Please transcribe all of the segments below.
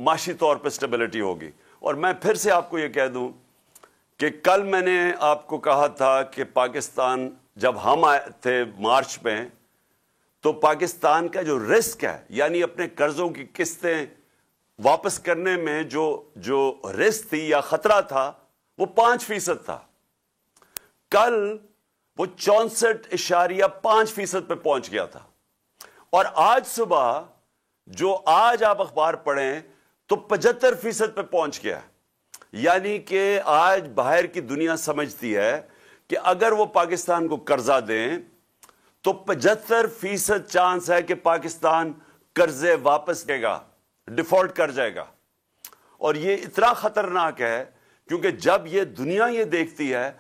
معاشی طور پہ سٹیبلٹی ہوگی۔ اور میں پھر سے آپ کو یہ کہہ دوں کہ کل میں نے آپ کو کہا تھا کہ پاکستان جب ہم آئے تھے مارچ میں تو پاکستان کا جو رسک ہے، یعنی اپنے قرضوں کی قسطیں واپس کرنے میں جو رسک تھی یا خطرہ تھا وہ 5% تھا۔ کل وہ 64.5% پہ پہنچ گیا تھا، اور آج صبح جو آج آپ اخبار پڑھیں تو 75% پہ پہنچ گیا ہے۔ یعنی کہ آج باہر کی دنیا سمجھتی ہے کہ اگر وہ پاکستان کو قرضہ دیں تو 75% چانس ہے کہ پاکستان قرضے واپس دے گا، ڈیفالٹ کر جائے گا۔ اور یہ اتنا خطرناک ہے کیونکہ جب یہ دنیا یہ دیکھتی ہے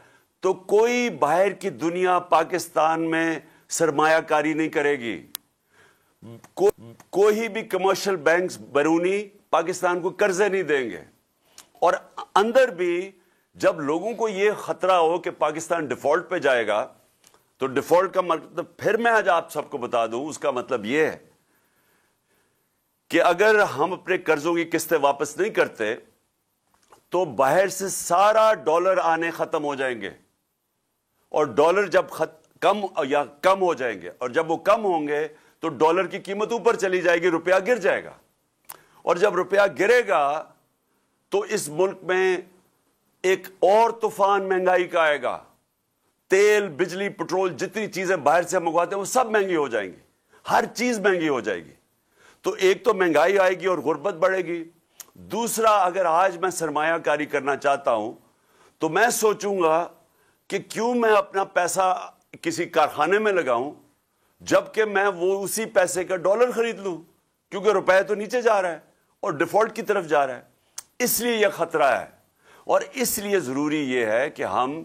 تو کوئی باہر کی دنیا پاکستان میں سرمایہ کاری نہیں کرے گی، کوئی بھی کمرشل بینکس بیرونی پاکستان کو قرضے نہیں دیں گے۔ اور اندر بھی جب لوگوں کو یہ خطرہ ہو کہ پاکستان ڈیفالٹ پہ جائے گا تو ڈیفالٹ کا مطلب پھر میں آج آپ سب کو بتا دوں، اس کا مطلب یہ ہے کہ اگر ہم اپنے قرضوں کی قسطیں واپس نہیں کرتے تو باہر سے سارا ڈالر آنے ختم ہو جائیں گے، اور ڈالر جب کم ہو جائیں گے، اور جب وہ کم ہوں گے تو ڈالر کی قیمت اوپر چلی جائے گی، روپیہ گر جائے گا، اور جب روپیہ گرے گا تو اس ملک میں ایک اور طوفان مہنگائی کا آئے گا۔ تیل، بجلی، پٹرول، جتنی چیزیں باہر سے منگواتے ہیں وہ سب مہنگی ہو جائیں گی، ہر چیز مہنگی ہو جائے گی۔ تو ایک تو مہنگائی آئے گی اور غربت بڑھے گی، دوسرا اگر آج میں سرمایہ کاری کرنا چاہتا ہوں تو میں سوچوں گا کہ کیوں میں اپنا پیسہ کسی کارخانے میں لگاؤں جبکہ میں وہ اسی پیسے کا ڈالر خرید لوں، کیونکہ روپے تو نیچے جا رہا ہے اور ڈیفالٹ کی طرف جا رہا ہے۔ اس لیے یہ خطرہ ہے، اور اس لیے ضروری یہ ہے کہ ہم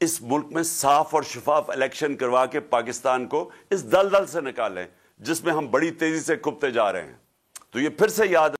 اس ملک میں صاف اور شفاف الیکشن کروا کے پاکستان کو اس دلدل سے نکالیں جس میں ہم بڑی تیزی سے کھپتے جا رہے ہیں۔ تو یہ پھر سے یاد